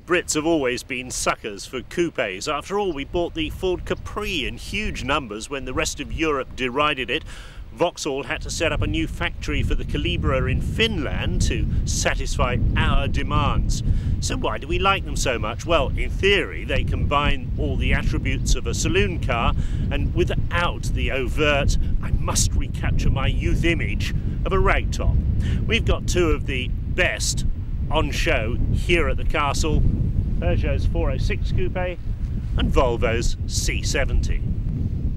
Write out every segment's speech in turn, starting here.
Brits have always been suckers for coupes. After all, we bought the Ford Capri in huge numbers when the rest of Europe derided it. Vauxhall had to set up a new factory for the Calibra in Finland to satisfy our demands. So why do we like them so much? Well, in theory, they combine all the attributes of a saloon car and without the overt, I must recapture my youth image of a ragtop. We've got two of the best on show here at the castle, Peugeot's 406 Coupe and Volvo's C70.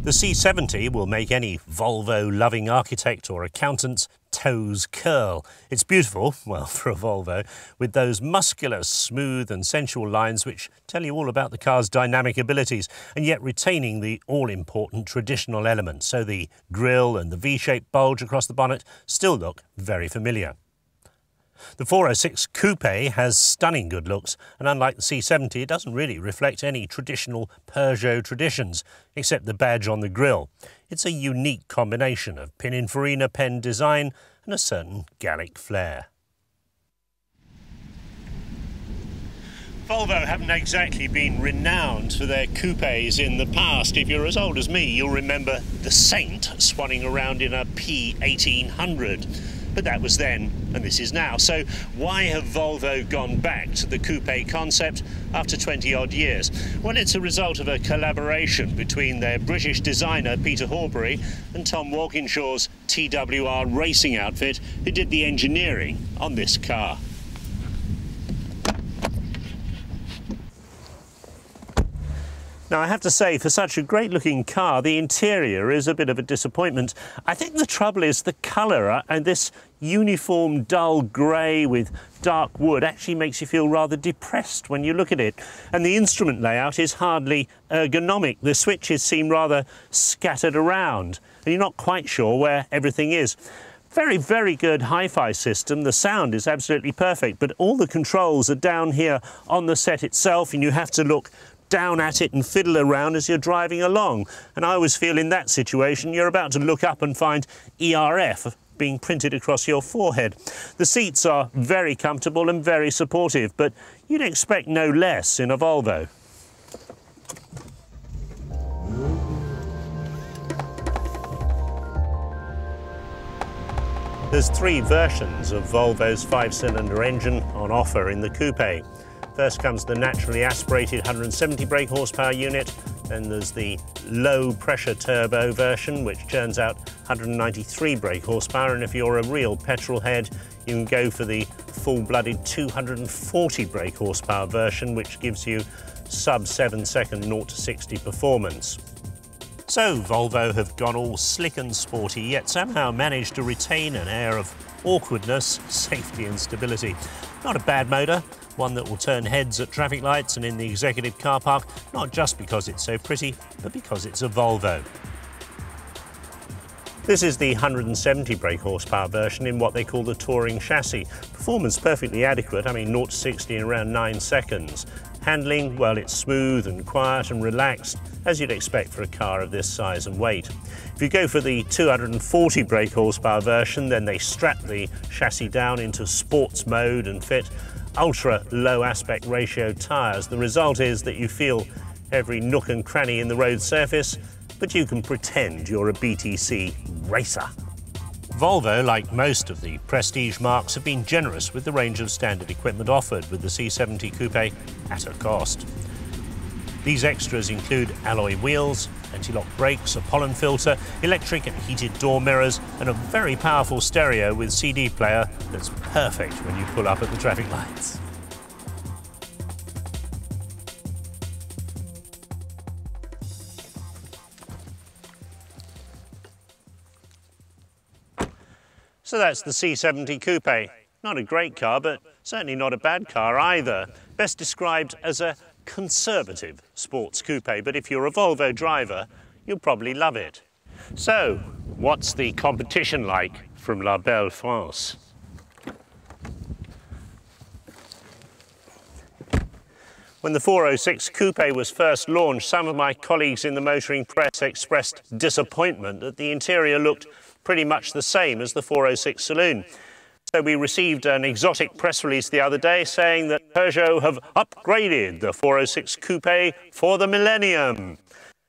The C70 will make any Volvo-loving architect or accountant's toes curl. It's beautiful, well, for a Volvo, with those muscular, smooth and sensual lines which tell you all about the car's dynamic abilities, and yet retaining the all-important traditional elements, so the grille and the V-shaped bulge across the bonnet still look very familiar. The 406 Coupe has stunning good looks, and unlike the C70, it doesn't really reflect any traditional Peugeot traditions, except the badge on the grille. It's a unique combination of Pininfarina pen design and a certain Gallic flair. Volvo haven't exactly been renowned for their coupes in the past. If you're as old as me, you'll remember the Saint swanning around in a P1800. But that was then, and this is now. So why have Volvo gone back to the coupe concept after 20-odd years? Well, it's a result of a collaboration between their British designer, Peter Horbury, and Tom Walkinshaw's TWR racing outfit, who did the engineering on this car. Now, I have to say, for such a great-looking car, the interior is a bit of a disappointment. I think the trouble is the colour, and this uniform dull grey with dark wood actually makes you feel rather depressed when you look at it. And the instrument layout is hardly ergonomic. The switches seem rather scattered around, and you're not quite sure where everything is. Very, very good hi-fi system. The sound is absolutely perfect, but all the controls are down here on the set itself, and you have to look down at it and fiddle around as you're driving along. And I always feel in that situation you're about to look up and find ERF being printed across your forehead. The seats are very comfortable and very supportive, but you'd expect no less in a Volvo. There's three versions of Volvo's 5-cylinder engine on offer in the coupe. First comes the naturally aspirated 170 brake horsepower unit, then there's the low pressure turbo version which churns out 193 brake horsepower, and if you're a real petrol head you can go for the full-blooded 240 brake horsepower version which gives you sub 7-second 0 to 60 performance. So Volvo have gone all slick and sporty, yet somehow managed to retain an air of awkwardness, safety and stability. Not a bad motor, one that will turn heads at traffic lights and in the executive car park, not just because it's so pretty, but because it's a Volvo. This is the 170 brake horsepower version in what they call the touring chassis. Performance perfectly adequate, I mean 0 to 60 in around 9 seconds. Handling, well, it's smooth and quiet and relaxed, as you'd expect for a car of this size and weight. If you go for the 240 brake horsepower version, then they strap the chassis down into sports mode and fit ultra low aspect ratio tyres. The result is that you feel every nook and cranny in the road surface, but you can pretend you're a BTC racer. Volvo, like most of the prestige marques, have been generous with the range of standard equipment offered with the C70 Coupe at a cost. These extras include alloy wheels, anti-lock brakes, a pollen filter, electric and heated door mirrors, and a very powerful stereo with CD player that's perfect when you pull up at the traffic lights. So that's the C70 Coupe. Not a great car, but certainly not a bad car either. Best described as a conservative sports coupe, but if you're a Volvo driver, you'll probably love it. So, what's the competition like from La Belle France? When the 406 Coupe was first launched, some of my colleagues in the motoring press expressed disappointment that the interior looked pretty much the same as the 406 Saloon. So we received an exotic press release the other day saying that Peugeot have upgraded the 406 Coupe for the millennium.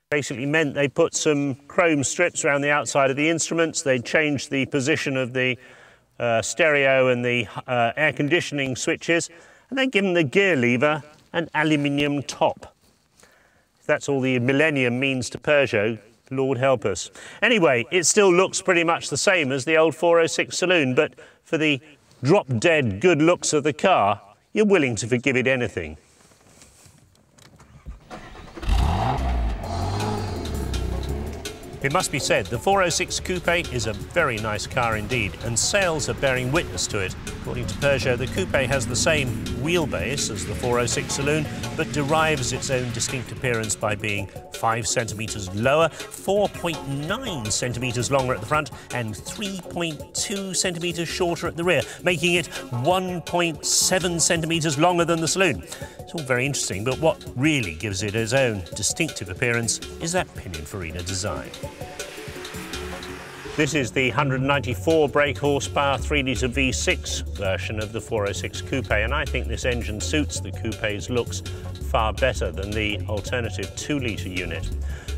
Basically meant they put some chrome strips around the outside of the instruments, they changed the position of the stereo and the air conditioning switches, and they given the gear lever an aluminium top. If that's all the millennium means to Peugeot, Lord help us. Anyway, it still looks pretty much the same as the old 406 saloon, but for the drop-dead good looks of the car, you're willing to forgive it anything. It must be said, the 406 Coupe is a very nice car indeed, and sales are bearing witness to it. According to Peugeot, the Coupe has the same wheelbase as the 406 saloon, but derives its own distinct appearance by being 5 centimetres lower, 4.9 centimetres longer at the front, and 3.2 centimetres shorter at the rear, making it 1.7 centimetres longer than the saloon. It's all very interesting, but what really gives it its own distinctive appearance is that Pininfarina design. This is the 194 brake horsepower 3-litre V6 version of the 406 Coupe, and I think this engine suits the Coupe's looks far better than the alternative 2-litre unit.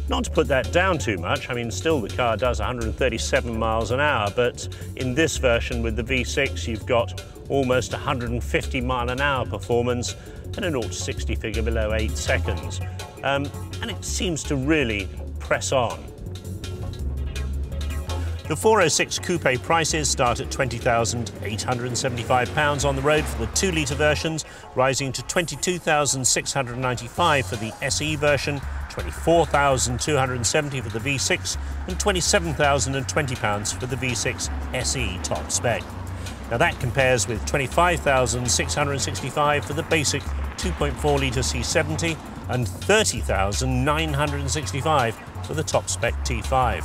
Not to put that down too much, I mean, still the car does 137 miles an hour, but in this version with the V6 you've got almost 150 mile an hour performance and a 0 to 60 figure below 8 seconds. And it seems to really press on. The 406 Coupe prices start at £20,875 on the road for the 2-litre versions, rising to £22,695 for the SE version, £24,270 for the V6 and £27,020 for the V6 SE top spec. Now that compares with £25,665 for the basic 2.4-litre C70 and £30,965 for the top spec T5.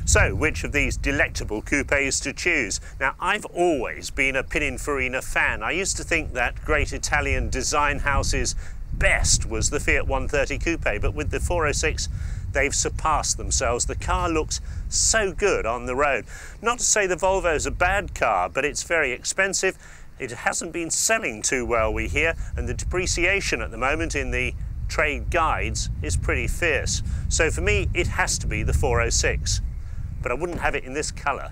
So, which of these delectable coupes to choose? Now, I've always been a Pininfarina fan. I used to think that great Italian design house's best was the Fiat 130 Coupe, but with the 406, they've surpassed themselves. The car looks so good on the road. Not to say the Volvo's a bad car, but it's very expensive. It hasn't been selling too well, we hear, and the depreciation at the moment in the trade guides is pretty fierce. So for me, it has to be the 406. But I wouldn't have it in this colour.